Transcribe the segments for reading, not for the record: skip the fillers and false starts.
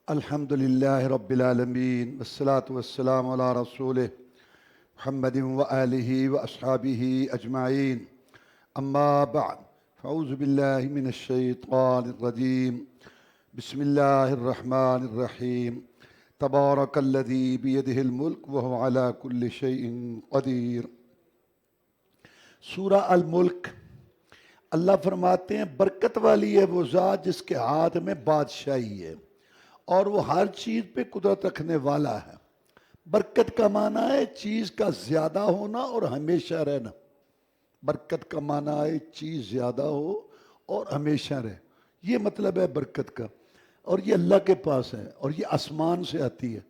الحمد لله رب العالمين والصلاة والسلام على رسوله محمد وآله وأصحابه أجمعين أما بعد فأعوذ بالله من الشيطان الرجيم بسم الله الرحمن الرحيم تبارك الذي بيده الملك وهو على كل شيء قدير۔ سورہ الملک۔ اللہ فرماتے ہیں برکت والی ہے وہ ذات جس کے ہاتھ میں بادشاہی ہے اور وہ ہر چیز پہ قدرت رکھنے والا ہے۔ برکت کا معنی ہے چیز کا زیادہ ہونا اور ہمیشہ رہنا۔ برکت کا معنی ہے چیز زیادہ ہو اور ہمیشہ رہے، یہ مطلب ہے برکت کا، اور یہ اللہ کے پاس ہے اور یہ آسمان سے آتی ہے۔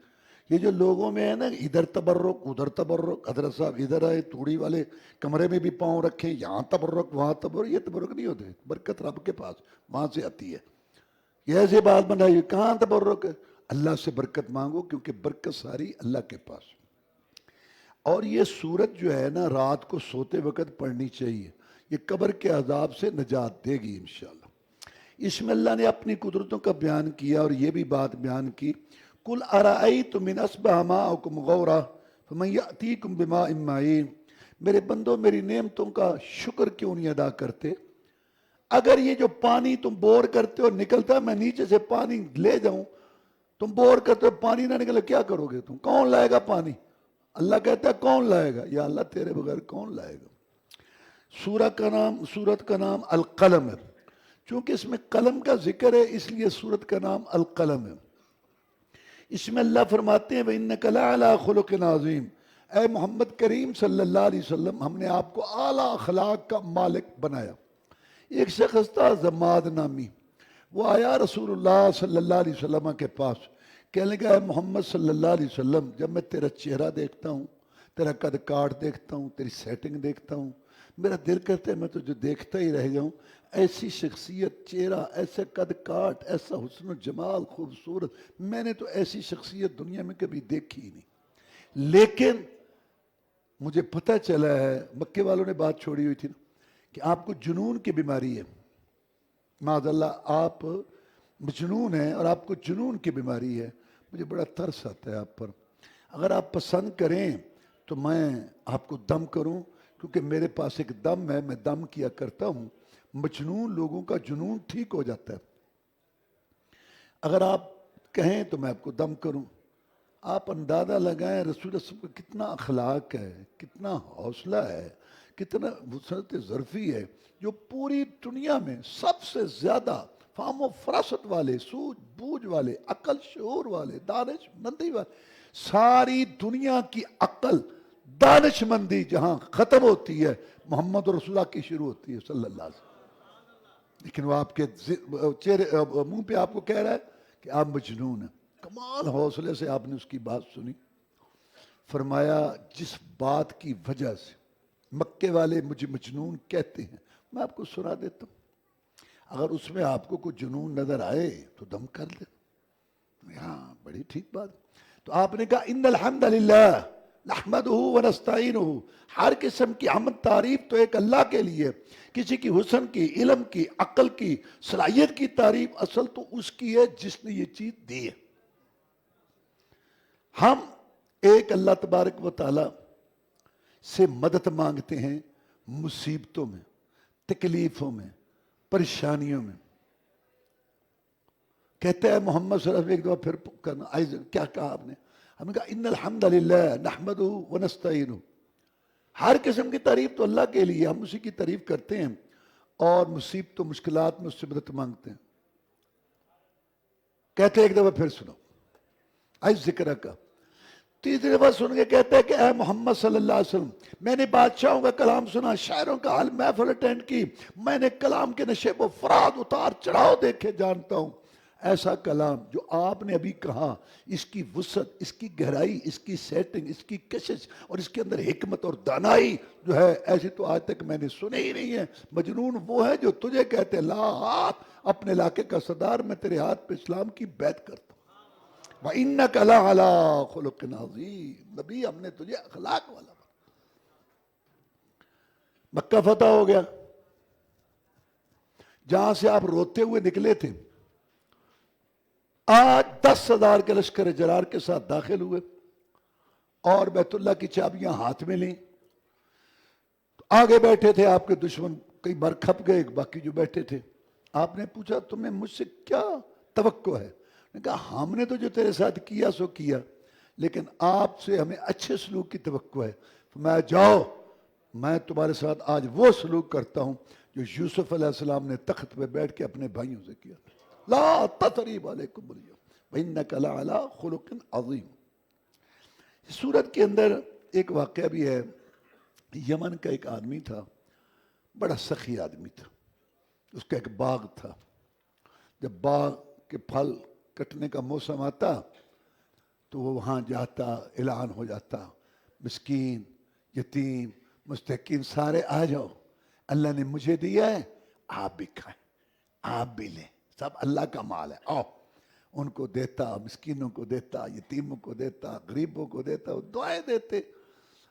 یہ جو لوگوں میں ہے نا ادھر تبرک ادھر تبرک، حضرت صاحب ادھر آئے توڑی والے کمرے میں بھی پاؤں رکھیں، یہاں تبرک وہاں تبرک، یہ تبرک نہیں ہوتے، برکت رب کے پاس وہاں سے آتی ہے۔ یہ ایسے بات بنائی کہاں تبرک ہے؟ اللہ سے برکت مانگو کیونکہ برکت ساری اللہ کے پاس۔ اور یہ سورت جو ہے نا رات کو سوتے وقت پڑھنی چاہیے، یہ قبر کے عذاب سے نجات دے گی انشاءاللہ۔ اس میں اللہ نے اپنی قدرتوں کا بیان کیا اور یہ بھی بات بیان کی، قُلْ أَرَأَيْتُم مِّنْ أَصْبَحَ مَاؤُكُمْ غَوْرًا فَمَن يَأْتِيكُم بِمَاءٍ مَّعِينٍ۔ میرے بندوں میری نعمتوں کا شکر کیوں نہیں ادا کرتے؟ اگر یہ جو پانی تم بور کرتے ہو نکلتا ہے، میں نیچے سے پانی لے جاؤں، تم بور کرتے ہو پانی نہ نکلے کیا کرو گے تم؟ کون لائے گا پانی؟ اللہ کہتا ہے کون لائے گا؟ یا اللہ تیرے بغیر کون لائے گا؟ سورت کا نام القلم ہے، چونکہ اس میں قلم کا ذکر ہے اس لیے سورت کا نام القلم ہے۔ اس میں اللہ فرماتے ہیں وَإِنَّكَ لَعَلَىٰ خُلُقٍ عَظِيمٍ، اے محمد کریم صلی اللہ علیہ وسلم ہم نے آپ کو اعلیٰ اخلاق کا مالک بنایا۔ ایک شخص تھا زماد نامی، وہ آیا رسول اللہ صلی اللہ علیہ وسلم کے پاس، کہنے لگا اے محمد صلی اللہ علیہ وسلم جب میں تیرا چہرہ دیکھتا ہوں، تیرا قد کاٹ دیکھتا ہوں، تیری سیٹنگ دیکھتا ہوں، میرا دل کرتا ہے میں تجھے دیکھتا ہی رہ جاؤں۔ ایسی شخصیت، چہرہ، ایسا قد کاٹ، ایسا حسن و جمال، خوبصورت، میں نے تو ایسی شخصیت دنیا میں کبھی دیکھی ہی نہیں۔ لیکن مجھے پتہ چلا ہے، مکے والوں نے بات چھوڑی ہوئی تھی نا کہ آپ کو جنون کی بیماری ہے، معاذ اللہ آپ مجنون ہیں اور آپ کو جنون کی بیماری ہے۔ مجھے بڑا ترس آتا ہے آپ پر، اگر آپ پسند کریں تو میں آپ کو دم کروں، کیونکہ میرے پاس ایک دم ہے، میں دم کیا کرتا ہوں، مجنون لوگوں کا جنون ٹھیک ہو جاتا ہے۔ اگر آپ کہیں تو میں آپ کو دم کروں۔ آپ اندازہ لگائیں رسول اللہ صلی اللہ علیہ وسلم کا کتنا اخلاق ہے، کتنا حوصلہ ہے، کتنا وسعت ظرفی ہے، جو پوری دنیا میں سب سے زیادہ فہم و فراست والے، سوجھ بوجھ والے، عقل شعور والے، دانش مندی والے، ساری دنیا کی عقل دانش مندی جہاں ختم ہوتی ہے محمد رسول اللہ کی شروع ہوتی ہے صلی اللہ علیہ وسلم۔ لیکن وہ آپ کے چہرے منہ پہ آپ کو کہہ رہا ہے کہ آپ مجنون ہیں۔ کمال حوصلے سے آپ نے اس کی بات سنی، فرمایا جس بات کی وجہ سے مکے والے مجھے مجنون کہتے ہیں میں آپ کو سنا دیتا ہوں، اگر اس میں آپ کو کوئی جنون نظر آئے تو دم کر لے۔ ہاں بڑی ٹھیک بات۔ تو آپ نے کہا ان الحمد للہ نحمدہ ونستعینہ، ہر قسم کی حمد تعریف تو ایک اللہ کے لیے، کسی کی حسن کی، علم کی، عقل کی، صلاحیت کی تعریف اصل تو اس کی ہے جس نے یہ چیز دی ہے۔ ہم ایک اللہ تبارک و تعالی سے مدد مانگتے ہیں مصیبتوں میں، تکلیفوں میں، پریشانیوں میں۔ کہتے ہیں محمد صلی اللہ علیہ وسلم ایک دفعہ پھر کرنا، کیا کہا آپ نے؟ ہم نے کہا ان الحمد للہ نحمدہ ونستعینہ، ہر قسم کی تعریف تو اللہ کے لیے، ہم اسی کی تعریف کرتے ہیں اور مصیبت و مشکلات میں اس سے مدد مانگتے ہیں۔ کہتے ہیں ایک دفعہ پھر سنو، آج ذکر کا تیسری دفعہ سن کے کہتے ہیں کہ اے محمد صلی اللہ علیہ وسلم میں نے بادشاہوں کا کلام سنا، شاعروں کا حال محفل اٹینڈ کی، میں نے کلام کے نشیب و فراد اتار چڑھاؤ دیکھے جانتا ہوں، ایسا کلام جو آپ نے ابھی کہا، اس کی وسعت، اس کی گہرائی، اس کی سیٹنگ، اس کی کشش اور اس کے اندر حکمت اور دانائی جو ہے ایسی تو آج تک میں نے سنے ہی نہیں ہے۔ مجنون وہ ہے جو تجھے کہتے لا ہاتھ اپنے علاقے کا صدار، میں تیرے ہاتھ پہ اسلام کی بیعت کرتا ہوں۔ وَإِنَّكَ لَعَلَىٰ خُلُقٍ عَظِيمٍ، نبی ہم نے تجھے اخلاق والا بنا۔ مکہ فتح ہو گیا، جہاں سے آپ روتے ہوئے نکلے تھے، آج 10,000 کے لشکر جرار کے ساتھ داخل ہوئے اور بیت اللہ کی چابیاں ہاتھ میں لیں. آگے بیٹھے تھے آپ کے دشمن، کئی بار کھپ گئے، باقی جو بیٹھے تھے. آپ نے پوچھا تمہیں مجھ سے کیا توقع ہے؟ نے کہا ہم نے تو جو تیرے ساتھ کیا سو کیا، لیکن آپ سے ہمیں اچھے سلوک کی توقع ہے. میں جاؤ، میں تمہارے ساتھ آج وہ سلوک کرتا ہوں جو یوسف علیہ السلام نے تخت پہ بیٹھ کے اپنے بھائیوں سے کیا. لا تثریب علیکم اليوم وانک لعلی خلق عظیم. سورت کے اندر ایک واقعہ بھی ہے. یمن کا ایک آدمی تھا، بڑا سخی آدمی تھا. اس کا ایک باغ تھا. جب باغ کے پھل کٹنے کا موسم آتا تو وہ وہاں جاتا، اعلان ہو جاتا، مسکین، یتیم، مستحقین سارے آ جاؤ، اللہ نے مجھے دیا ہے، آپ بھی کھائیں، آپ بھی لیں، سب اللہ کا مال ہے، آؤ. ان کو دیتا، مسکینوں کو دیتا، یتیموں کو دیتا، غریبوں کو دیتا، وہ دعائیں دیتے،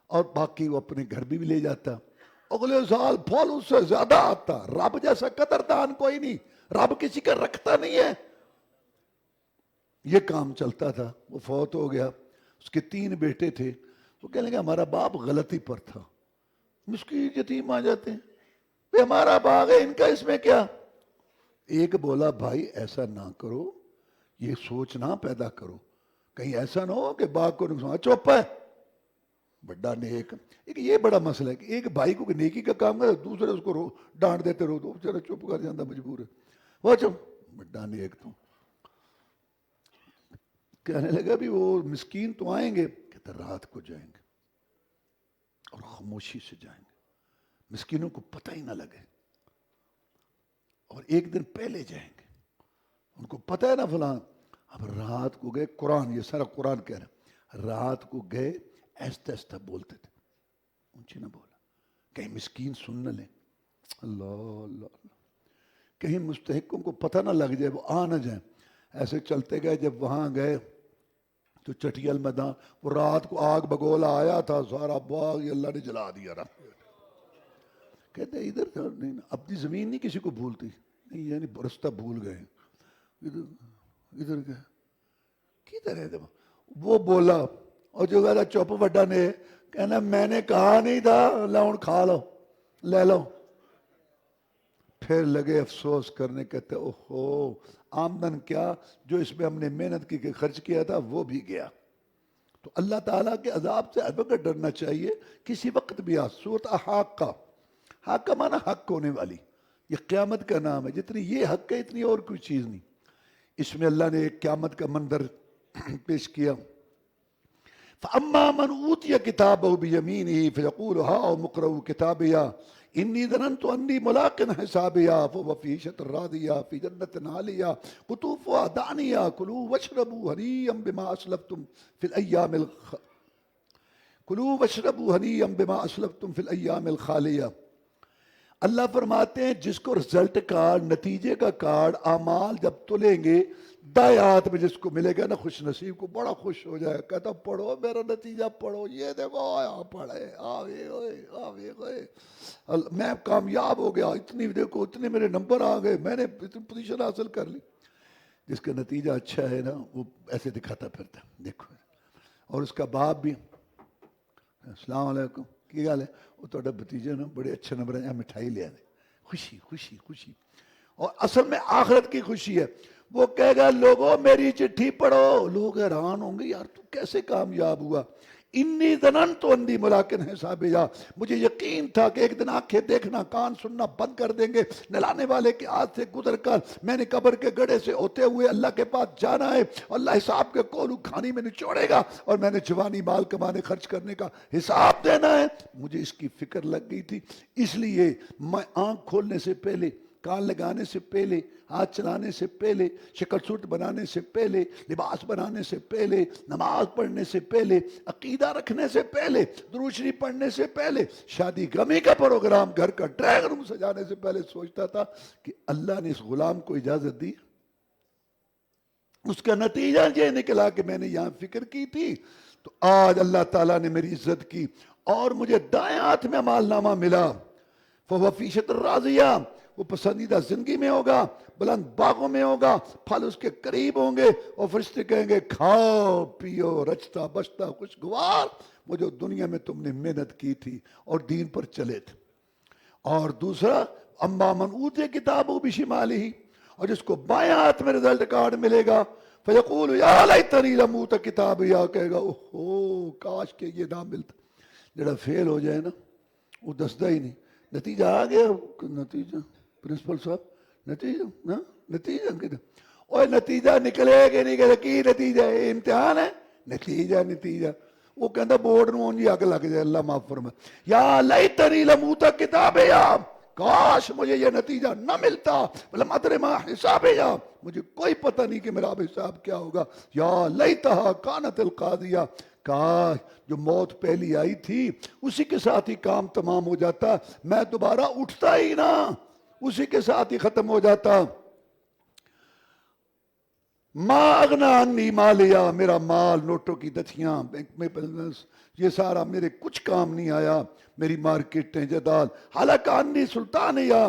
اور باقی وہ اپنے گھر بھی لے جاتا. اگلے سال پھل اس سے زیادہ آتا. رب جیسا قدردان کوئی نہیں، رب کسی کا رکھتا نہیں ہے. یہ کام چلتا تھا. وہ فوت ہو گیا. اس کے 3 بیٹے تھے. وہ کہنے لگے ہمارا باپ غلطی پر تھا. مسکین یتیم آ جاتے ہیں، بے ہمارا باغ ہے، ان کا اس میں کیا. ایک بولا بھائی ایسا نہ کرو، یہ سوچ نہ پیدا کرو، کہیں ایسا نہ ہو کہ باغ کو نقصان. چپ ہے بڑا نیک. یہ بڑا مسئلہ ہے کہ ایک بھائی کو نیکی کا کام کرے، دوسرے اس کو ڈانٹ دیتے رہو، تو بیچارہ چپ کر جاتا، مجبور ہے. وہ چپ بڑا نیک. تو کہنے لگا بھی وہ مسکین تو آئیں گے، کہتا رات کو جائیں گے اور خاموشی سے جائیں گے، مسکینوں کو پتہ ہی نہ لگے. اور ایک دن پہلے جائیں گے، ان کو پتہ ہے نا فلان. اب رات کو گئے. قرآن، یہ سارا قرآن کہہ رہا، رات کو گئے، ایستا ایستا بولتے تھے، اونچی نہ بولا، کہیں مسکین سن نہ لیں. اللہ اللہ اللہ، کہیں مستحقوں کو پتہ نہ لگ جائے، وہ آ نہ جائیں. ایسے چلتے گئے. جب وہاں گئے تو چٹیل میدان، وہ رات کو آگ بگولا آیا تھا، سارا باغ یہ اللہ نے جلا دیا. کہتے ادھر نہیں، اپنی زمین نہیں کسی کو بھولتی، نہیں یعنی رستہ بھول گئے. ادھر گئے، کدھر ہے؟ وہ بولا، اور جو کہتا چپ وڈا نے کہنا میں نے کہا نہیں تھا، لاؤن کھا لو، لے لو. پھر لگے افسوس کرنے، کہتے اوہو آمدن کیا جو اس میں ہم نے محنت کی کہ خرچ کیا تھا وہ بھی گیا. تو اللہ تعالیٰ کے عذاب سے اب اگر ڈرنا چاہیے کسی وقت بھی. سورۃ حاقہ، حق کا معنی حق ہونے والی، یہ قیامت کا نام ہے. جتنی یہ حق ہے اتنی اور کوئی چیز نہیں. اس میں اللہ نے ایک قیامت کا منظر پیش کیا. فَأَمَّا مَنْ أُوتِيَ كِتَابَهُ بِيَمِينِهِ فَيَقُولُ هَاؤُمُ اقْرَءُوا كِتَابِيَهْ إِنِّي ظَنَنْتُ أَنِّي مُلَاقٍ حِسَابِيَهْ فَهُوَ فِي عِيشَةٍ رَاضِيَةٍ فِي جَنَّةٍ عَالِيَةٍ قُطُوفُهَا دَانِيَةٌ كُلُوا وَاشْرَبُوا هَنِيئًا بِمَا أَسْلَفْتُمْ فِي الْأَيَّامِ الْخَالِيَةِ. اللہ فرماتے ہیں جس کو رزلٹ کارڈ، نتیجے کا کارڈ، اعمال جب تلیں گے، دائیں ہاتھ میں جس کو ملے گا نا، خوش نصیب کو بڑا خوش ہو جائے، کہتا پڑھو میرا نتیجہ پڑھو، یہ دیکھو آیا پڑھے، آوے ہوئے آوے ہوئے، میں کامیاب ہو گیا، اتنی دیکھو اتنے میرے نمبر آ گئے، میں نے اتنی پوزیشن حاصل کر لی. جس کا نتیجہ اچھا ہے نا وہ ایسے دکھاتا پھرتا، دیکھو. اور اس کا باپ بھی، السلام علیکم کی گل ہے، وہ تو بھتیجے نا بڑے اچھے نمبر ہیں، مٹھائی لے آنے، خوشی خوشی خوشی. اور اصل میں آخرت کی خوشی ہے. وہ کہے گا لوگوں میری چٹھی پڑھو. لوگ حیران ہوں گے یار تو کیسے کامیاب ہوا. انی ظننت انی ملاقٍ حسابیہ، مجھے یقین تھا کہ ایک دن آنکھیں دیکھنا کان سننا بند کر دیں گے، نلانے والے کے ہاتھ سے گزر کر میں نے قبر کے گڑھے سے ہوتے ہوئے اللہ کے پاس جانا ہے. اللہ حساب کے کولو کھانی میں نچوڑے گا اور میں نے جوانی مال کمانے خرچ کرنے کا حساب دینا ہے. مجھے اس کی فکر لگ گئی تھی، اس لیے میں آنکھ کھولنے سے پہلے، کان لگانے سے پہلے، ہاتھ چلانے سے پہلے، شکل سوٹ بنانے سے پہلے، لباس بنانے سے پہلے، نماز پڑھنے سے پہلے، عقیدہ رکھنے سے پہلے، درود شریف پڑھنے سے پہلے، شادی غمی کا پروگرام گھر کا ڈرائنگ روم سجانے سے پہلے سوچتا تھا کہ اللہ نے اس غلام کو اجازت دی. اس کا نتیجہ یہ نکلا کہ میں نے یہاں فکر کی تھی. تو آج اللہ تعالیٰ نے میری عزت کی اور مجھے دائیں ہاتھ میں مال نامہ ملا. فَوَفِيشَةٌ رَاضِيَةٌ، وہ پسندیدہ زندگی میں ہوگا، بلند باغوں میں ہوگا، پھل اس کے قریب ہوں گے، اور فرشتے کہیں گے کھاؤ پیو رچتا بچتا خوشگوار، وہ جو دنیا میں تم نے محنت کی تھی اور دین پر چلے تھے۔ اور دوسرا اما من اوتی کتابہ بشمالہ، اور جس کو بائیں ہاتھ میں رزلٹ کارڈ ملے گا، فیقول یا لیتنی لم اوت کتابیہ، کہے گا اوہو کاش کہ یہ نہ ملتا۔ جڑا فیل ہو جائے نا وہ دستا ہی نہیں، نتیجہ آ گیا، نتیجہ پرنسپل صاحب نتیجہ اوہ نتیجہ نکلے کہ نہیں کہ کی نتیجہ ہے، امتحان ہے، نتیجہ وہ کہندا بورڈ نو اونجی اگ لگ جائے، اللہ معاف فرمائے، یا لیتنی لم اوت کتابیہ، کاش مجھے یہ نتیجہ نہ ملتا، ولم ادر ما حسابیہ، مجھے کوئی پتہ نہیں کہ میرا حساب کیا ہوگا، یا لیتہا کانت القاضیہ، کاش جو موت پہلی آئی تھی اسی کے ساتھ ہی کام تمام ہو جاتا، میں دوبارہ اٹھتا ہی نہ، اسی کے ساتھ ہی ختم ہو جاتا۔ ما اغنا عنی مالیا، میرا مال، نوٹوں کی دتھیاں، بینک میں بیلنس، یہ سارا میرے کچھ کام نہیں آیا، میری مارکیٹیں جدال، حالانکہ عنی سلطانیہ،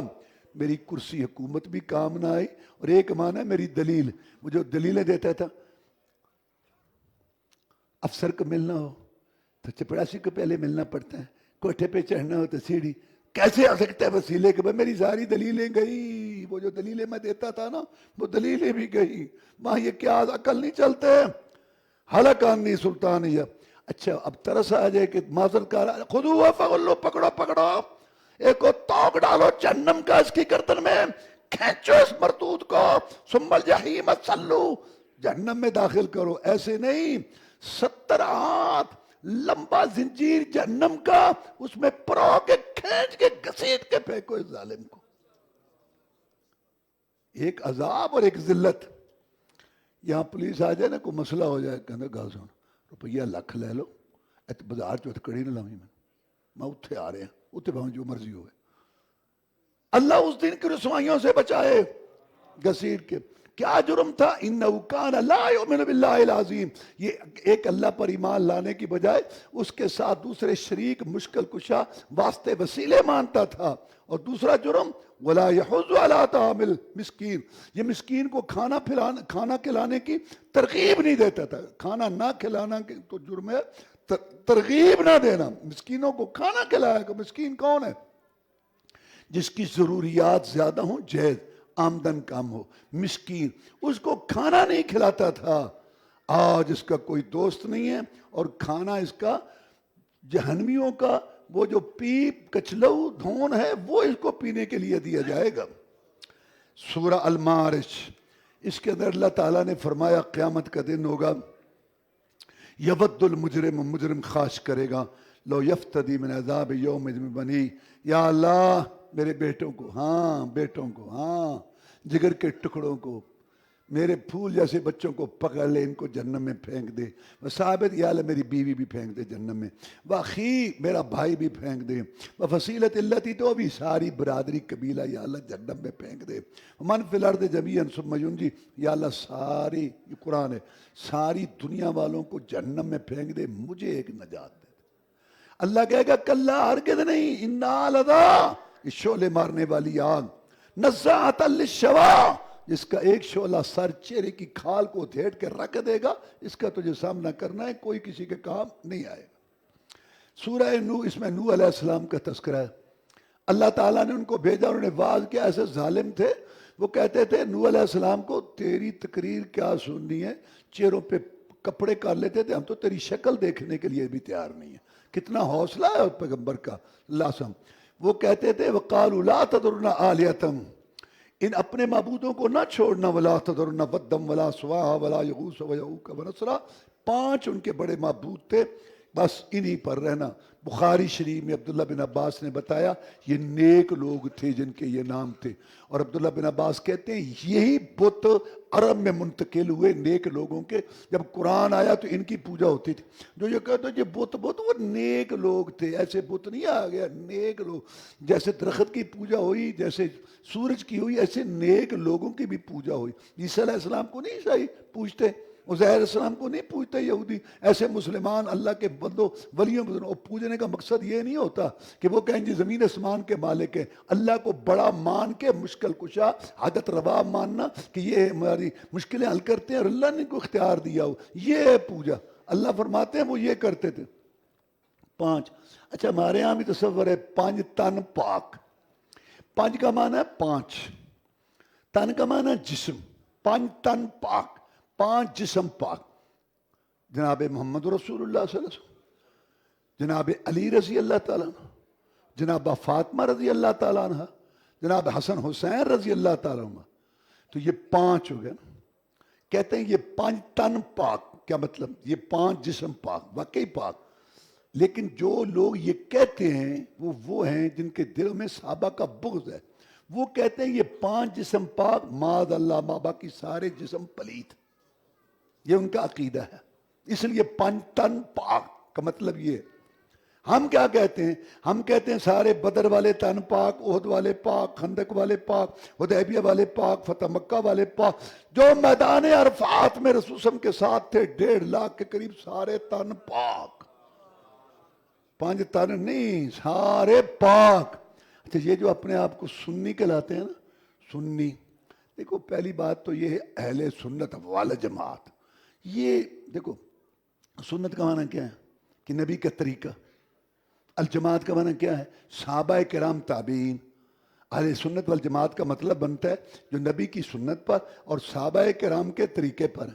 میری کرسی حکومت بھی کام نہ آئی، اور ایک معنی ہے میری دلیل، وہ جو دلیلیں دیتا تھا، افسر کو ملنا ہو تو چپڑاسی کو پہلے ملنا پڑتا ہے، کوٹھے پہ چڑھنا ہو تو سیڑھی، کیسے آ سکتا ہے وسیلے کے بعد، میری ساری دلیلیں گئی، وہ جو دلیلیں میں دیتا تھا نا وہ دلیلیں بھی گئی، وہاں یہ کیا عقل نہیں چلتے، حلق عنی سلطانیہ۔ اچھا اب ترس آ جائے کہ معذرت کار خودو فغلو، پکڑو ایک کو توق ڈالو جہنم کا اس کی گردن میں، کھینچو اس مردود کو، ثم الجحیم صلو، جہنم میں داخل کرو، ایسے نہیں، 70 ہاتھ لمبا زنجیر جہنم کا، اس میں پرو کے کھینچ کے گھسیٹ کے پھینکو اس ظالم کو، ایک عذاب اور ایک ذلت۔ یہاں پولیس آ جائے نا کوئی مسئلہ ہو جائے، کہنا گل سن روپیہ لکھ لے لو، ایت بازار چوت کڑی نہ لاویں، میں اتھے آ رہے ہیں، اتھے بھاؤں جو مرضی ہوئے، اللہ اس دن کی رسوائیوں سے بچائے گھسیٹ کے۔ کیا جرم تھا؟ انہو کان لا یؤمن باللہ العظیم، یہ ایک اللہ پر ایمان لانے کی بجائے اس کے ساتھ دوسرے شریک، مشکل کشا، واسطے وسیلے مانتا تھا۔ اور دوسرا جرم ولا یحض علی طعام المسکین، یہ مسکین کو کھانا کھلانے کی ترغیب نہیں دیتا تھا، کھانا نہ کھلانا تو جرم ہے، ترغیب نہ دینا، مسکینوں کو کھانا کھلایا کہ مسکین کون ہے؟ جس کی ضروریات زیادہ ہوں، جہیز آمدن کم ہو، مسکین، اس کو کھانا نہیں کھلاتا تھا۔ آج اس کا کوئی دوست نہیں ہے، اور کھانا اس کا جہنمیوں کا وہ جو پیپ کچلو دھون ہے وہ اس کو پینے کے لیے دیا جائے گا۔ سورہ المعارج، اس کے اندر اللہ تعالیٰ نے فرمایا قیامت کا دن ہوگا، یود المجرم، مجرم خواہش کرے گا، لو یفتدی من عذاب یوم بنی، یا اللہ میرے بیٹوں کو، بیٹوں کو، جگر کے ٹکڑوں کو، میرے پھول جیسے بچوں کو پکڑ لے، ان کو جہنم میں پھینک دے، وثابت یا اللہ میری بیوی بھی پھینک دے جہنم میں، واخی میرا بھائی بھی پھینک دے، وفصیلت اللتی، تو بھی ساری برادری قبیلہ یا اللہ جہنم میں پھینک دے، من فی الارض جمیعا ثم ینجی، یا اللہ ساری، یہ قرآن ہے، ساری دنیا والوں کو جہنم میں پھینک دے، مجھے ایک نجات دے۔ اللہ کہے گا کلا ہرگز نہیں، انا لذا، یہ شعلے مارنے والی آگ، نزاعۃ للشوا، جس کا ایک شعلہ سر چہرے کی کھال کو دھیڑ کے رکھ دے گا، اس کا تجھے سامنا کرنا ہے، کوئی کسی کے کام نہیں آئے گا۔ سورہ نوح، اس میں نوح علیہ السلام کا تذکرہ ہے، اللہ تعالیٰ نے ان کو بھیجا، انہوں نے واز کیا، ایسے ظالم تھے، وہ کہتے تھے نوح علیہ السلام کو تیری تقریر کیا سننی ہے، چہروں پہ کپڑے کر لیتے تھے، ہم تو تیری شکل دیکھنے کے لیے بھی تیار نہیں ہے۔ کتنا حوصلہ ہے پیغمبر کا، لازم۔ وہ کہتے تھے وقالوا لا تذرن آلہتکم، ان اپنے معبودوں کو نہ چھوڑنا، ولا تذرن ودم ولا سواہا ولا یغوث ویعوق ونسرا، 5 ان کے بڑے معبود تھے، بس انہی پر رہنا۔ بخاری شریف میں عبداللہ بن عباس نے بتایا یہ نیک لوگ تھے جن کے یہ نام تھے، اور عبداللہ بن عباس کہتے ہیں یہی بت عرب میں منتقل ہوئے نیک لوگوں کے، جب قرآن آیا تو ان کی پوجا ہوتی تھی۔ جو یہ کہتے ہیں یہ بت وہ نیک لوگ تھے، ایسے بت نہیں آ گیا، نیک لوگ، جیسے درخت کی پوجا ہوئی، جیسے سورج کی ہوئی، ایسے نیک لوگوں کی بھی پوجا ہوئی۔ عیسیٰ علیہ السلام کو نہیں عیسائی پوجتے، عزیر علیہ السلام کو نہیں پوجتے یہودی. ایسے مسلمان اللہ کے بندوں ولیوں کو پوجنے کا مقصد یہ نہیں ہوتا کہ وہ کہیں جی زمین اسمان کے مالک ہیں. اللہ کو بڑا مان کے مشکل کشا عادت روا ماننا کہ یہ ہماری مشکلیں حل کرتے ہیں اور اللہ نے کو اختیار دیا ہو, یہ ہے پوجا. اللہ فرماتے ہیں وہ یہ کرتے تھے. 5. اچھا ہمارے یہاں بھی تصور ہے 5 تن پاک. 5 کا معنی ہے 5, تن کا معنی ہے جسم. 5 تن پاک, 5 جسم پاک. جناب محمد رسول اللہ صلی اللہ علیہ وسلم, جناب علی رضی اللہ تعالیٰ عنہ, جناب فاطمہ رضی اللہ تعالیٰ عنہ, جناب حسن حسین رضی اللہ تعالیٰ عنہ. تو یہ 5 ہو گئے نا. کہتے ہیں یہ 5 تن پاک. کیا مطلب؟ یہ 5 جسم پاک, واقعی پاک. لیکن جو لوگ یہ کہتے ہیں وہ ہیں جن کے دلوں میں صحابہ کا بغض ہے. وہ کہتے ہیں یہ 5 جسم پاک, معاذ اللہ ماں باقی سارے جسم پلید. یہ ان کا عقیدہ ہے. اس لیے 5 تن پاک کا مطلب یہ ہے. ہم کیا کہتے ہیں؟ ہم کہتے ہیں سارے بدر والے تن پاک, احد والے پاک, خندق والے پاک, حدیبیہ والے پاک, فتح مکہ والے پاک. جو میدان عرفات میں رسول وسلم کے ساتھ تھے 1.5 لاکھ کے قریب, سارے تن پاک. 5 تن نہیں, سارے پاک. اچھا یہ جو اپنے آپ کو سنی کہلاتے ہیں نا, سنی, دیکھو پہلی بات تو یہ ہے اہل سنت والجماعت. یہ دیکھو سنت کا معنی کیا ہے کہ نبی کا طریقہ. الجماعت کا معنی کیا ہے؟ صحابہ کرام تابعین. اہل سنت والجماعت کا مطلب بنتا ہے جو نبی کی سنت پر اور صحابہ کرام کے طریقے پر.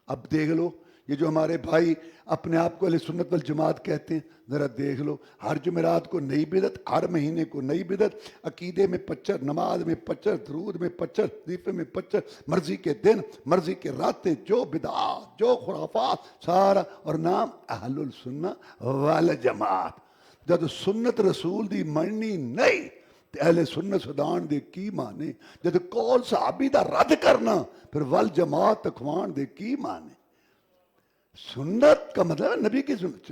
اب دیکھ لو یہ جو ہمارے بھائی اپنے آپ کو اہل سنت والجماعت کہتے ہیں, ذرا دیکھ لو ہر جمعرات کو نئی بدعت, ہر مہینے کو نئی بدعت, عقیدے میں 25, نماز میں 25, درود میں 25, وظیفے میں 25, مرضی کے دن مرضی کے راتیں, جو بدعات جو خرافات سارا, اور نام اہل السنت والجماعت. جد سنت رسول دی مننی نہیں تے اہل سنت سدان دے کی مانے. جد قول صحابی دا رد کرنا پھر والجماعت تکوان دے کی مانے. سنت کا مطلب ہے نبی کی سنت.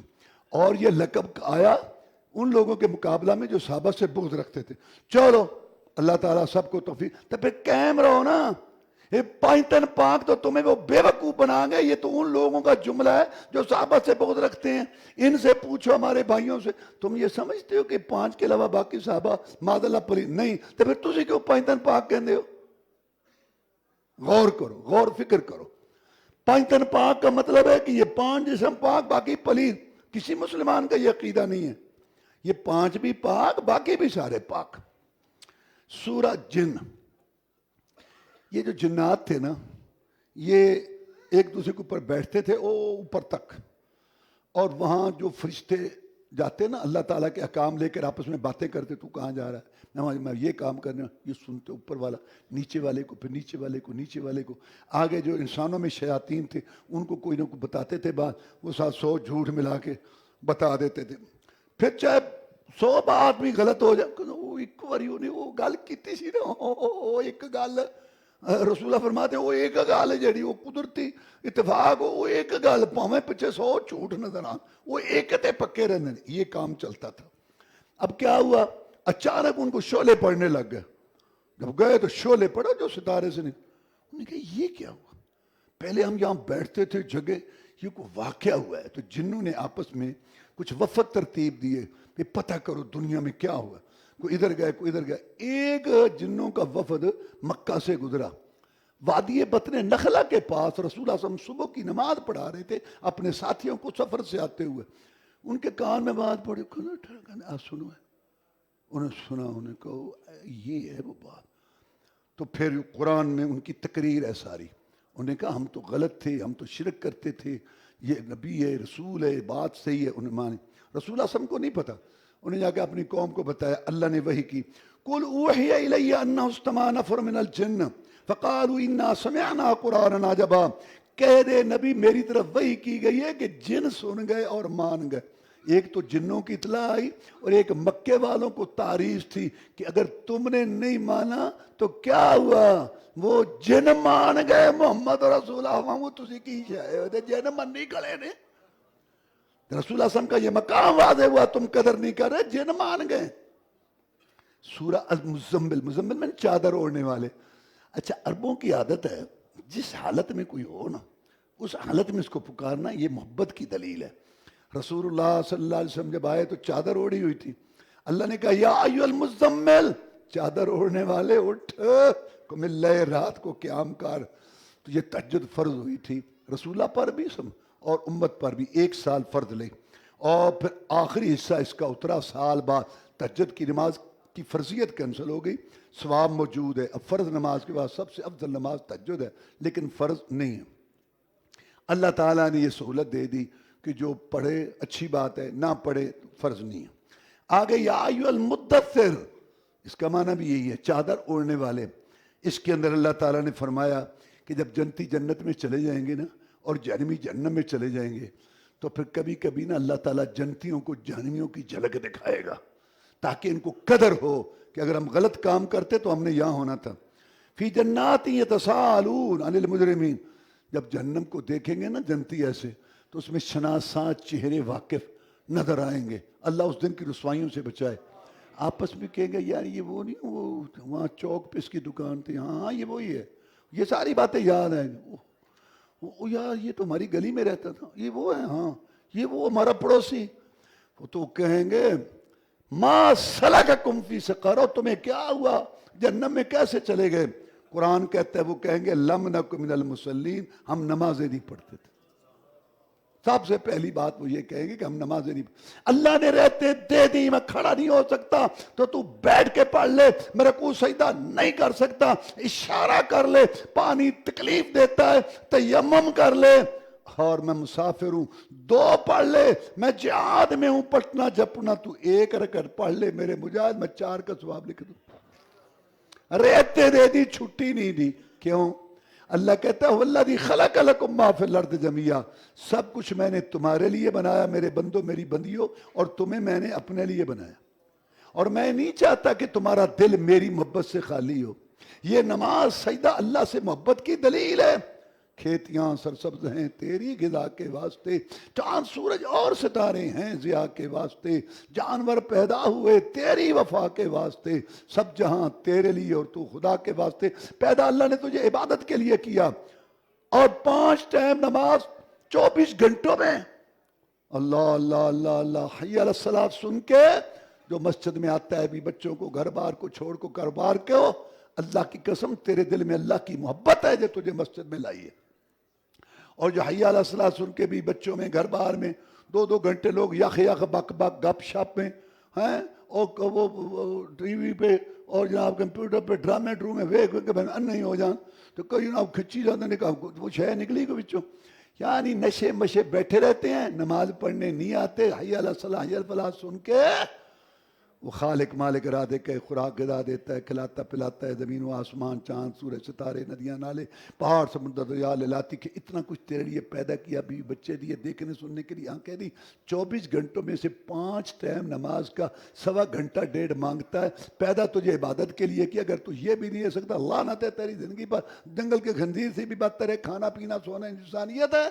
اور یہ لقب آیا ان لوگوں کے مقابلہ میں جو صحابہ سے بغض رکھتے تھے. چلو اللہ تعالیٰ سب کو توفیق, تو پھر قائم رہو نا. یہ 5 تن پاک تو تمہیں وہ بے وقوف بنا گے. یہ تو ان لوگوں کا جملہ ہے جو صحابہ سے بغض رکھتے ہیں. ان سے پوچھو ہمارے بھائیوں سے, تم یہ سمجھتے ہو کہ 5 کے علاوہ باقی صحابہ معاذ اللہ پلی نہیں؟ تو پھر تسی کیوں 5 تن پاک کہندے ہو؟ غور کرو, غور فکر کرو. 5 تن پاک کا مطلب ہے کہ یہ 5 جسم پاک باقی پلید. کسی مسلمان کا یہ عقیدہ نہیں ہے. یہ 5 بھی پاک, باقی بھی سارے پاک. سورہ جن, یہ جو جنات تھے نا یہ ایک دوسرے کے اوپر بیٹھتے تھے اوپر تک, اور وہاں جو فرشتے جاتے نا اللہ تعالیٰ کے احکام لے کر آپس میں باتیں کرتے, تو کہاں جا رہا ہے, میں یہ کام کرنا, یہ سنتے اوپر والا نیچے والے کو, پھر نیچے والے کو, نیچے والے کو. آگے جو انسانوں میں شیاطین تھے ان کو کوئی نہ کوئی بتاتے تھے بات, وہ ساتھ 100 جھوٹ ملا کے بتا دیتے تھے. پھر چاہے 100 بات بھی غلط ہو جائے, وہ ایک باری انہیں وہ گل کیتی سی نا, ایک گل رسول اللہ فرماتے وہ ایک گل ہے جڑی وہ قدرتی اتفاق ہو, وہ ایک گل پاویں پیچھے 100 جھوٹ نظر آن, وہ ایک تے پکے رہنے. یہ کام چلتا تھا. اب کیا ہوا, اچانک ان کو شعلے پڑنے لگ گئے. جب گئے تو شعلے پڑا جو ستارے سے نہیں. انہوں نے کہا یہ کیا ہوا؟ پہلے ہم یہاں بیٹھتے تھے جگہ, یہ کوئی واقعہ ہوا ہے. تو جنوں نے آپس میں کچھ وفد ترتیب دیے کہ پتہ کرو دنیا میں کیا ہوا. کوئی ادھر گئے کوئی ادھر گئے. ایک جنوں کا وفد مکہ سے گزرا, وادی بطن نخلا کے پاس. رسول اللہ صلی اللہ علیہ وسلم صبح کی نماز پڑھا رہے تھے اپنے ساتھیوں کو سفر سے آتے ہوئے. ان کے کان میں بات پڑی, سنو ہے. انہوں نے سنا, انہوں نے کہا یہ ہے وہ بات. تو پھر قرآن میں ان کی تقریر ہے ساری. انہوں نے کہا ہم تو غلط تھے, ہم تو شرک کرتے تھے, یہ نبی ہے رسول ہے, بات صحیح ہے. انہوں نے مانی. رسول اللہ صلی اللہ علیہ وسلم کو نہیں پتا. انہیں جا کے اپنی قوم کو بتایا, اللہ نے وحی کی, قُلْ أُوحِيَ إِلَيَّ أَنَّهُ اسْتَمَعَ نَفَرٌ مِنَ الْجِنِّ فَقَالُوا إِنَّا سَمِعْنَا قُرْآنًا عَجَبًا. کہہ دے نبی میری طرف وحی کی گئی ہے کہ جن سن گئے اور مان گئے. ایک تو جنوں کی اطلاع آئی اور ایک مکے والوں کو تعریف تھی کہ اگر تم نے نہیں مانا تو کیا ہوا, وہ جن مان گئے محمد رسول اللہ. وہ تسی کی شاید جن منی کھڑے نے. رسول اللہ صلی اللہ علیہ وسلم کا یہ مقام واضح ہوا, تم قدر نہیں کر رہے, جن مان گئے. سورہ المزمل, مزمل میں چادر اوڑھنے والے. اچھا عربوں کی عادت ہے جس حالت میں کوئی ہو نا اس حالت میں اس کو پکارنا یہ محبت کی دلیل ہے۔ رسول اللہ صلی اللہ علیہ وسلم جب آئے تو چادر اوڑھی ہوئی تھی، اللہ نے کہا یا ایھا المزمل، چادر اوڑھنے والے اٹھ، قم اللیل، رات کو قیام کر۔ تو یہ تہجد فرض ہوئی تھی رسول اللہ پر بھی اور امت پر بھی، 1 سال فرض لے، اور پھر آخری حصہ اس کا اترا سال بعد تہجد کی نماز کی فرضیت کینسل ہو گئی، ثواب موجود ہے۔ اب فرض نماز کے بعد سب سے افضل نماز تہجد ہے، لیکن فرض نہیں ہے۔ اللہ تعالیٰ نے یہ سہولت دے دی کہ جو پڑھے اچھی بات ہے، نہ پڑھے فرض نہیں ہے۔ آگے یا ایھا المدثر، اس کا معنی بھی یہی ہے، چادر اوڑھنے والے۔ اس کے اندر اللہ تعالیٰ نے فرمایا کہ جب جنتی جنت میں چلے جائیں گے نا اور جہنمی جہنم میں چلے جائیں گے تو پھر کبھی کبھی نا اللہ تعالیٰ جنتیوں کو جہنمیوں کی جھلک دکھائے گا تاکہ ان کو قدر ہو کہ اگر ہم غلط کام کرتے تو ہم نے یہاں ہونا تھا۔ فی جنات یتساءلون عن المجرمین، جب جہنم کو دیکھیں گے نا جنتی ایسے تو اس میں شناساں چہرے واقف نظر آئیں گے۔ اللہ اس دن کی رسوائیوں سے بچائے۔ آپس میں کہیں گے یار یہ وہ نہیں، وہ وہاں چوک پہ اس کی دکان تھی، ہاں یہ وہی ہے، یہ ساری باتیں یاد ہیں، یار یہ تو ہماری گلی میں رہتا تھا، یہ وہ ہے، ہاں یہ وہ ہمارا پڑوسی۔ وہ تو کہیں گے ما سلککم فی سقر، اور تمہیں کیا ہوا، جہنم میں کیسے چلے گئے؟ قرآن کہتا ہے، وہ کہیں گے لم نک من المصلین، ہم نمازیں نہیں پڑھتے تھے۔ سب سے پہلی بات وہ یہ کہیں گے کہ ہم نمازیں نہیں پڑھتے۔ اللہ نے رہتے دے دی، میں کھڑا نہیں ہو سکتا تو بیٹھ کے پڑھ لے، میں رکوع سجدہ نہیں کر سکتا، اشارہ کر لے، پانی تکلیف دیتا ہے تیمم کر لے، اور میں مسافر ہوں 2 پڑھ لے، میں جہاد میں ہوں پٹنا جھپنا، تو 1 رکعت پڑھ لے میرے مجاہد، میں 4 کا ثواب لکھ دوں۔ رہتے دے دی، چھٹی نہیں دی۔ کیوں؟ اللہ کہتا ہے والذی خلق لکم ما فی الارض جمیعا، سب کچھ میں نے تمہارے لیے بنایا میرے بندوں میری بندیوں، اور تمہیں میں نے اپنے لیے بنایا، اور میں نہیں چاہتا کہ تمہارا دل میری محبت سے خالی ہو۔ یہ نماز سجدہ اللہ سے محبت کی دلیل ہے۔ کھیتیاں سرسبز ہیں تیری غذا کے واسطے، چاند سورج اور ستارے ہیں ضیاء کے واسطے، جانور پیدا ہوئے تیری وفا کے واسطے، سب جہاں تیرے لیے اور تو خدا کے واسطے پیدا۔ اللہ نے تجھے عبادت کے لیے کیا، اور 5 ٹائم نماز 24 گھنٹوں میں۔ اللہ اللہ اللہ اللہ، حی علی الصلاۃ سن کے جو مسجد میں آتا ہے بھی بچوں کو گھر بار کو چھوڑ کو کاروبار کو، اللہ کی قسم تیرے دل میں اللہ کی محبت ہے جو تجھے مسجد میں لائی ہے۔ اور جو حی علی الصلاۃ سن کے بھی بچوں میں گھر بار میں 2 گھنٹے لوگ یخ یخ بک بک گپ شپ میں ہیں، اور وہ ٹی وی پہ اور جناب کمپیوٹر پہ ڈرامے ڈرومے ویکھ کے نہیں ہو جان تو کوئی جناب کھچی جاتے نے کہا وہ شے نکلی کو بچوں، یعنی نشے مشے بیٹھے رہتے ہیں، نماز پڑھنے نہیں آتے، حی علی الصلاۃ حی علی الفلاح سن کے۔ وہ خالق مالک ارادے کے خوراک غذا دیتا ہے، کھلاتا پلاتا ہے، زمین و آسمان چاند سورج ستارے ندیاں نالے پہاڑ سمندر دریا لاتی کے اتنا کچھ تیرے لیے پیدا کیا، بھی بچے دیے دیکھنے سننے کے لیے آنکھیں دی، 24 گھنٹوں میں سے 5 ٹائم نماز کا 1.25 گھنٹہ 1.5 مانگتا ہے، پیدا تجھے عبادت کے لیے کیا۔ اگر تو یہ بھی نہیں ہے سکتا، لعنت ہے تیری زندگی پر، جنگل کے خنزیر سے بھی بدتر ہے، کھانا پینا سونا انسانیت ہے۔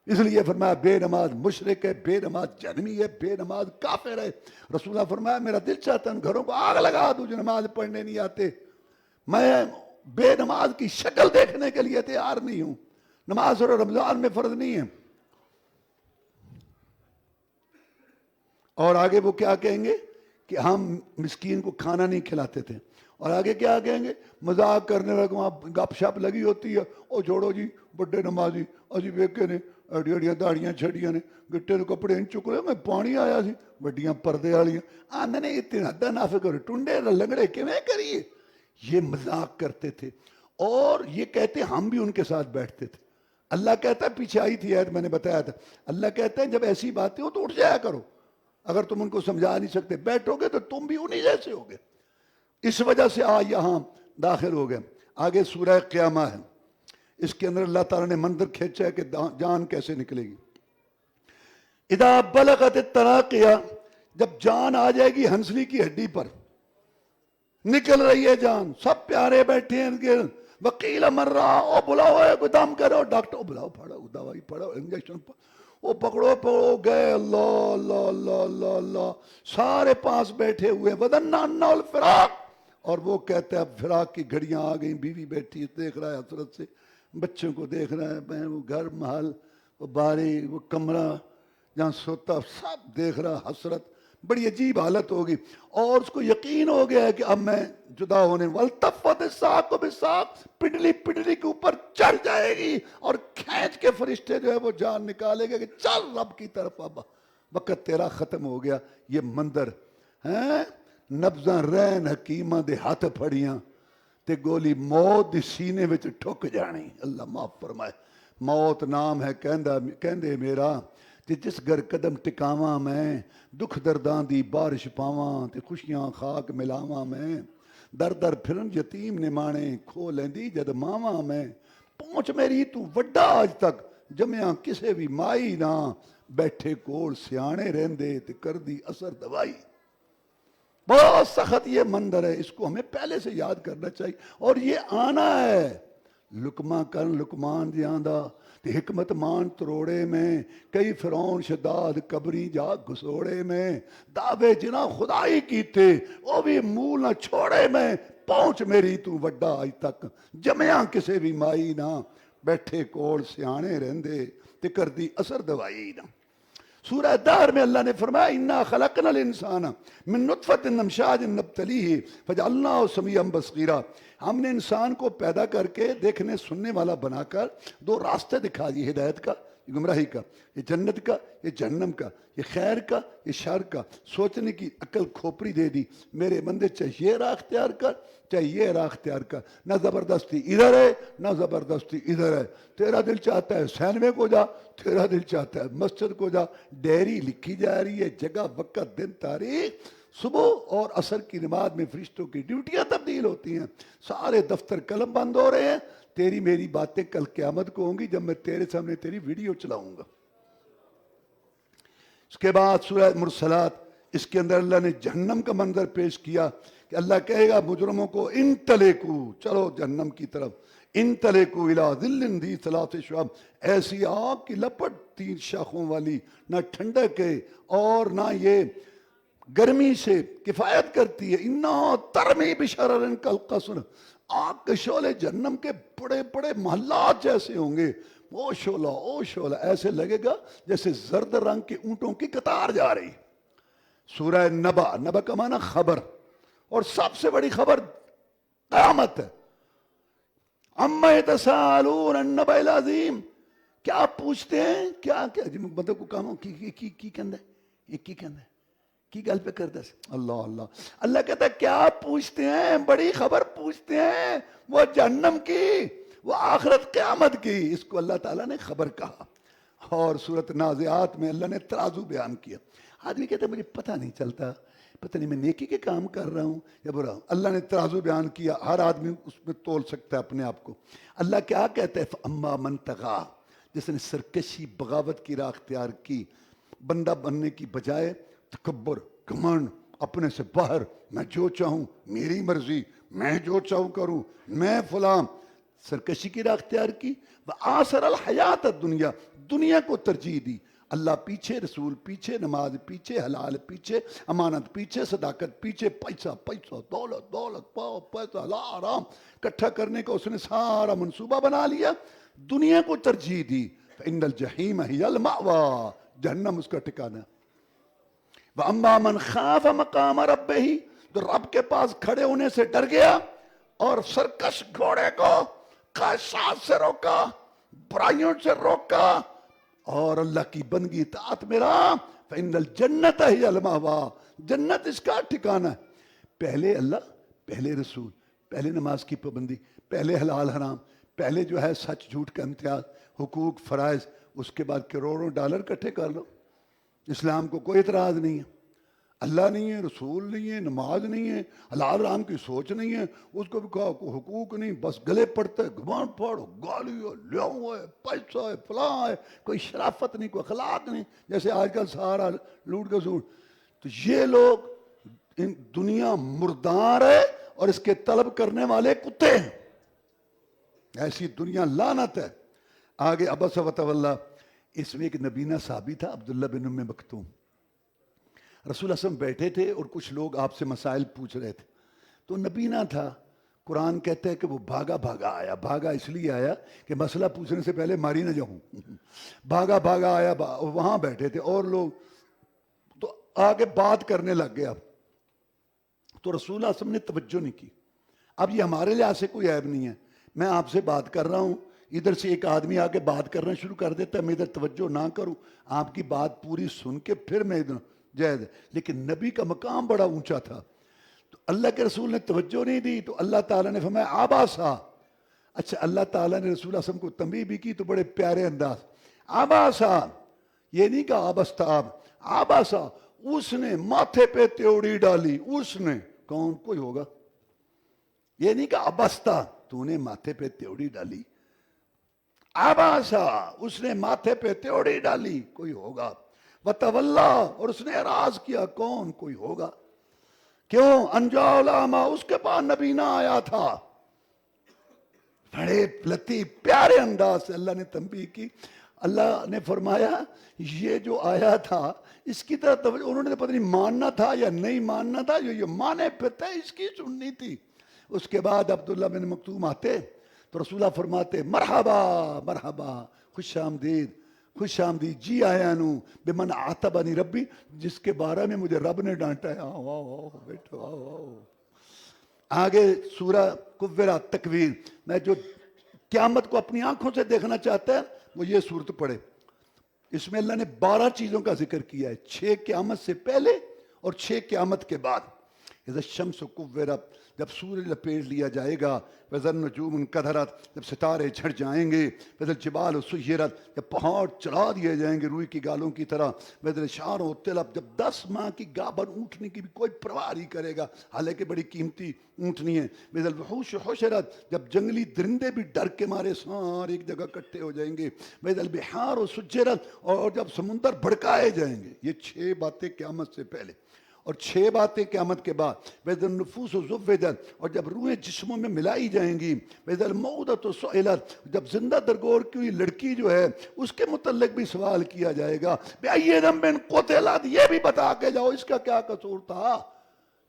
اس لیے فرمایا بے نماز مشرک ہے، بے نماز جہنمی ہے، بے نماز کافر ہے۔ رسول اللہ فرمایا میرا دل چاہتا ہے ان گھروں کو آگ لگا دوں جو نماز پڑھنے نہیں آتے۔ میں بے نماز کی شکل دیکھنے کے لیے تیار نہیں ہوں۔ نماز اور رمضان میں فرض نہیں ہے۔ اور آگے وہ کیا کہیں گے کہ ہم مسکین کو کھانا نہیں کھلاتے تھے، اور آگے کیا کہیں گے، مذاق کرنے والے وہاں گپ شپ لگی ہوتی ہے، او چھوڑو جی بڑے نمازی اجی ویکھے نے اڈیاں اڈیاں داڑیاں چھڑیاں نے گٹے دے کپڑے ان چک لے، میں پانی آیا سی وڈیاں پردے والیاں آندے نے اتنا حد نافق اور ٹنڈے لنگڑے کیویں کریے، یہ مذاق کرتے تھے۔ اور یہ کہتے ہم بھی ان کے ساتھ بیٹھتے تھے۔ اللہ کہتا ہے پیچھے آئی تھی آیت میں نے بتایا تھا، اللہ کہتا ہے جب ایسی باتیں ہو تو اٹھ جایا کرو، اگر تم ان کو سمجھا نہیں سکتے بیٹھو گے تو تم بھی انہی جیسے ہوگے۔ اس وجہ سے یہاں داخل ہو گئے۔ آگے سورہ قیامہ ہے، اس کے اندر اللہ تعالیٰ نے منظر کھینچا ہے کہ جان کیسے نکلے گی۔ اذا بلغت التراقیہ، جب جان آ جائے گی ہنسلی کی ہڈی پر، نکل رہی ہے جان، سب پیارے بیٹھے ہیں ان کے، وکیل مر رہا، او بلاؤ کوئی دم کرو، ڈاکٹر بلاؤ، پڑھو دوائی پڑھو انجیکشن وہ پکڑو پکڑو گئے، اللہ اللہ اللہ اللہ اللہ، سارے پاس بیٹھے ہوئے، وَظَنَّ أَنَّهُ الْفِرَاقُ، اور وہ کہتا ہے اب فراق کی گھڑیاں آ گئیں، بیوی بیٹھی دیکھ رہا ہے حسرت سے، بچوں کو دیکھ رہا ہے، وہ گھر محل، وہ باری، وہ کمرہ جہاں سوتا، سب دیکھ رہا، حسرت، بڑی عجیب حالت ہوگی، اور اس کو یقین ہو گیا ہے کہ اب میں جدا ہونے، والتفت الساق بالساق، پنڈلی پنڈلی کے اوپر چڑھ جائے گی اور کھینچ کے فرشتے جو ہے وہ جان نکالے گا کہ چل رب کی طرف، اب وقت تیرا ختم ہو گیا۔ یہ منظر ہیں، نبضاں رہن حکیماں دے ہاتھ پھڑیاں تے گولی موت دی سینے وچ ٹھک جانی۔ اللہ معاف فرمائے۔ موت نام ہے کہندے میرا تے جس گھر قدم ٹکاواں میں، دکھ درداں دی بارش پاواں تے خوشیاں خاک ملاواں میں، در در پھرن یتیم نمانے، کھو لیندی جد ماواں میں، پہنچ میری تو وڈا آج تک جمعیاں کسے بھی مائی نہ، بیٹھے کول سیانے رہندے تے کر دی اثر دوائی۔ بہت سخت یہ منظر ہے، اس کو ہمیں پہلے سے یاد کرنا چاہیے، اور یہ آنا ہے۔ لکما کن لکمان جیاندہ تے حکمت مان تروڑے میں، کئی فرعون شداد قبری جا گھسوڑے میں، دعوے جنا خدائی کیتے وہ بھی منہ نہ چھوڑے میں، پہنچ میری تو وڈا آج تک جمعیاں کسے بھی مائی نہ، بیٹھے کول سیانے رہندے تے کر دی اثر دوائی نہ۔ سورہ دہر میں اللہ نے فرمایا انا خلقنا الانسان من نطفۃ امشاج نبتلیہ فجعلناہ سمیعا بصیرا، ہم نے انسان کو پیدا کر کے دیکھنے سننے والا بنا کر دو راستے دکھا دیے، ہدایت کا، یہ گمراہی کا، یہ جنت کا، یہ جہنم کا، یہ خیر کا، یہ شر کا، سوچنے کی عقل کھوپڑی دے دی، میرے بندے چاہے یہ راہ اختیار کر چاہے یہ راہ اختیار کر، نہ زبردستی ادھر ہے نہ زبردستی ادھر ہے، تیرا دل چاہتا ہے سینمے کو جا، تیرا دل چاہتا ہے مسجد کو جا، ڈیری لکھی جا رہی ہے، جگہ وقت دن تاریخ، صبح اور عصر کی نماز میں فرشتوں کی ڈیوٹیاں تبدیل ہوتی ہیں، سارے دفتر قلم بند ہو رہے ہیں، تیری میری باتیں کل قیامت کو ہوں گی جب میں تیرے سامنے تیری ویڈیو چلاؤں گا۔ اس کے بعد سورہ مرسلات، اس کے اندر اللہ نے جہنم کا منظر پیش کیا کہ اللہ کہے گا مجرموں کو انطلقو، چلو جہنم کی طرف، انطلقو الی ظل ذی ثلاث شعب، ایسی آگ کی لپٹ 3 شاخوں والی، نہ ٹھنڈک ہے اور نہ یہ گرمی سے کفایت کرتی ہے، انہا ترمی بشرر کالقصر، آگ کے شعلے جہنم کے بڑے بڑے محلات جیسے ہوں گے، او شعلہ ایسے لگے گا جیسے زرد رنگ کے اونٹوں کی قطار جا رہی۔ سورہ نبا کا معنی خبر، اور سب سے بڑی خبر قیامت ہے۔ اما یتساءلون عن النبأ العظیم، کیا پوچھتے ہیں، کیا مطلب کو کاموں کی کہندا ہے، یہ کی کہندا ہے، کی گل پہ کرتا ہے، اللہ کہتا ہے کیا پوچھتے ہیں، بڑی خبر پوچھتے ہیں، وہ جہنم کی، وہ آخرت قیامت کی، اس کو اللہ تعالیٰ نے خبر کہا۔ اور سورۃ نازعات میں اللہ نے ترازو بیان کیا۔ آدمی کہتا ہے مجھے پتہ نہیں چلتا، پتہ نہیں میں نیکی کے کام کر رہا ہوں یا برا، اللہ نے ترازو بیان کیا، ہر آدمی اس میں تول سکتا ہے اپنے آپ کو۔ اللہ کیا کہتا ہے، فَأَمَّا مَن طَغَىٰ، جس نے سرکشی بغاوت کی راہ اختیار کی، بندہ بننے کی بجائے تکبر، گھمنڈ، اپنے سے باہر، میں جو چاہوں میری مرضی، میں جو چاہوں کروں، میں فلاں، سرکشی کی راہ اختیار کی، وَآثَرَ الْحَيَاةَ الدُّنْيَا، دنیا کو ترجیح دی، اللہ پیچھے، رسول پیچھے، نماز پیچھے، حلال پیچھے، امانت پیچھے، صداقت پیچھے، پیسہ دولت پاؤ پیسہ حرام اکٹھا کرنے کا اس نے سارا منصوبہ بنا لیا، دنیا کو ترجیح دی، فَإِنَّ الْجَحِيمَ هِيَ الْمَأْوَىٰ، جہنم اس کا ٹھکانہ۔ وَأَمَّا مَنْ خَافَ مَقَامَ رَبِّهِ، جو رب کے پاس کھڑے ہونے سے ڈر گیا اور سرکش گھوڑے کو خواہشات سے روکا، برائیوں سے روکا اور اللہ کی بندگی اطاعت میں رہا، فَإِنَّ الْجَنَّةَ هِيَ الْمَأْوَىٰ، جنت اس کا ٹھکانہ ہے۔ پہلے اللہ، پہلے رسول، پہلے نماز کی پابندی، پہلے حلال حرام، پہلے جو ہے سچ جھوٹ کا امتیاز، حقوق فرائض، اس کے بعد کروڑوں ڈالر اکٹھے کر لو۔ اسلام کو کوئی اعتراض نہیں ہے، اللہ نہیں ہے، رسول نہیں ہے، نماز نہیں ہے، حلال حرام کی سوچ نہیں ہے، اس کو بھی کہا کوئی حقوق نہیں، بس گلے پڑتا ہے، گھمانڈ پھاڑو، گالی ہے، لیاؤں ہے، پیسہ ہے، فلاں ہے، کوئی شرافت نہیں، کوئی اخلاق نہیں، جیسے آج کل سارا لوٹ کا سوٹ۔ تو یہ لوگ دنیا مردار ہے اور اس کے طلب کرنے والے کتے ہیں، ایسی دنیا لعنت ہے۔ آگے عبس وتولی، اس میں ایک نبینہ صحابی تھا عبداللہ بن ام مکتوم، رسول اللہ صلی اللہ علیہ وسلم بیٹھے تھے اور کچھ لوگ آپ سے مسائل پوچھ رہے تھے، تو نبینہ تھا، قرآن کہتا ہے کہ وہ بھاگا بھاگا آیا. بھاگا اس لیے آیا کہ مسئلہ پوچھنے سے پہلے ماری نہ جاؤں. بھاگا بھاگا آیا, وہاں بیٹھے تھے اور لوگ, تو آگے بات کرنے لگ گیا. تو رسول اللہ صلی اللہ علیہ وسلم نے توجہ نہیں کی. اب یہ ہمارے لحاظ سے کوئی عیب نہیں ہے, میں آپ سے بات کر رہا ہوں, ادھر سے ایک آدمی آ کے بات کرنا شروع کر دیتا ہے, میں ادھر توجہ نہ کروں, آپ کی بات پوری سن کے پھر میں ادھر جائز ہے. لیکن نبی کا مقام بڑا اونچا تھا, تو اللہ کے رسول نے توجہ نہیں دی, تو اللہ تعالیٰ نے فرمایا آباسا. اچھا, اللہ تعالیٰ نے رسول اللہ علیہ وسلم کو تنبیہ بھی کی تو بڑے پیارے انداز, آباسا, یہ نہیں کہا آبستاب, آباسا, اس نے ماتھے پہ تیوڑی ڈالی. اس نے کون, کوئی ہوگا, یہ نہیں کہا ابستا, تو نے ماتھے پہ تیوڑی ڈالی. آباسا, اس نے ماتھے پہ تیوڑی ڈالی, کوئی ہوگا. وتولا, اور اس نے اعراض کیا, کون, کوئی ہوگا. کیوں, انجا علامہ, اس کے پاس نبی نہ آیا تھا. بڑے لطیف پیارے انداز سے اللہ نے تنبیہ کی. اللہ نے فرمایا یہ جو آیا تھا اس کی طرح توجہ, انہوں نے پتہ نہیں ماننا تھا یا نہیں ماننا تھا, یہ مانے پھرتا ہے, اس کی سننی تھی. اس کے بعد عبداللہ بن مکتوم آتے تو رسول اللہ فرماتے مرحبا مرحبا, خوش آمدید خوش آمدید, جی آیا نو بمن عاتبنی ربی, جس کے بارے میں مجھے رب نے ڈانٹا ہے. آؤ آؤ آؤ بیٹھو, آؤ آؤ. آگے سورہ کورۃ تکویر, میں جو قیامت کو اپنی آنکھوں سے دیکھنا چاہتا ہے وہ یہ سورت پڑھے. اس میں اللہ نے 12 چیزوں کا ذکر کیا ہے, 6 قیامت سے پہلے اور 6 قیامت کے بعد. اذا الشمس کورت, جب سورج لپیٹ لیا جائے گا. وَإِذَا النُّجُومُ انْكَدَرَتْ, جب ستارے جھڑ جائیں گے. وَإِذَا الْجِبَالُ سُيِّرَتْ, جب پہاڑ چلا دیے جائیں گے روئی کی گالوں کی طرح. وَإِذَا الْعِشَارُ عُطِّلَتْ, جب 10 ماہ کی گابن اونٹنے کی بھی کوئی پرواہ نہیں کرے گا, حالانکہ بڑی قیمتی اونٹنی ہے. وَإِذَا الْوُحُوشُ حُشِرَتْ, جب جنگلی درندے بھی ڈر کے مارے سارے ایک جگہ اکٹھے ہو جائیں گے. وَإِذَا الْبِحَارُ سُجِّرَتْ, اور جب سمندر بھڑکائے جائیں گے. یہ 6 باتیں قیامت سے پہلے, اور 6 باتیں قیامت کے بعد. وَإِذَا النُّفُوسُ زُوِّجَتْ, اور جب روحیں جسموں میں ملائی جائیں گی. وَإِذَا الْمَوْءُودَةُ سُئِلَتْ, جب زندہ درگور کی ہوئی لڑکی جو ہے اس کے متعلق بھی سوال کیا جائے گا. بِأَيِّ ذَنبٍ قُتِلَتْ, یہ بھی بتا کے جاؤ اس کا کیا قصور تھا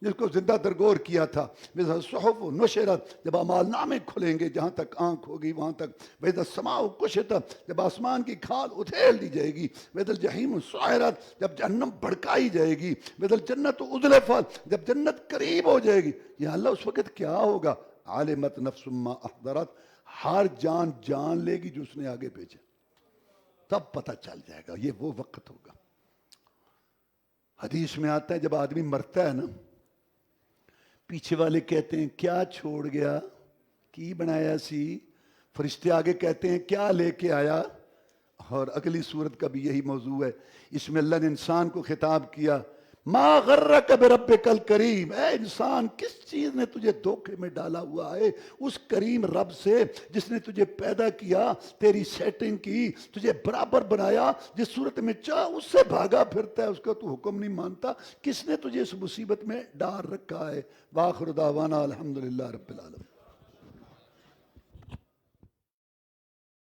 جس کو زندہ درگور کیا تھا. وَإِذَا الصُّحُفُ نُشِرَتْ, جب اعمال نامے کھلیں گے جہاں تک آنکھ ہوگی وہاں تک. وَإِذَا السَّمَاءُ كُشِطَتْ, جب آسمان کی کھال اتھیل دی جائے گی. وَإِذَا الْجَحِيمُ سُعِرَتْ, جب جہنم بھڑکائی جائے گی. وَإِذَا الْجَنَّةُ أُزْلِفَتْ, جب جنت قریب ہو جائے گی. یا اللہ اس وقت کیا ہوگا. عَلِمَتْ نَفْسٌ مَّا أَحْضَرَتْ, ہر جان جان لے گی جو اس نے آگے بھیجا, تب پتہ چل جائے گا. یہ وہ وقت ہوگا. حدیث میں آتا ہے جب آدمی مرتا ہے نا, پیچھے والے کہتے ہیں کیا چھوڑ گیا, کی بنایا سی. فرشتے آگے کہتے ہیں کیا لے کے آیا. اور اگلی صورت کا بھی یہی موضوع ہے. اس میں اللہ نے انسان کو خطاب کیا, ما غرک بربک الکریم, اے انسان کس چیز نے تجھے دھوکے میں ڈالا ہوا ہے اس کریم رب سے جس نے تجھے پیدا کیا, تیری سیٹنگ کی, تجھے برابر بنایا, جس صورت میں چاہ اس سے بھاگا پھرتا ہے, اس کا تو حکم نہیں مانتا. کس نے تجھے اس مصیبت میں ڈال رکھا ہے. وآخر دعوانا الحمدللہ رب العالمین.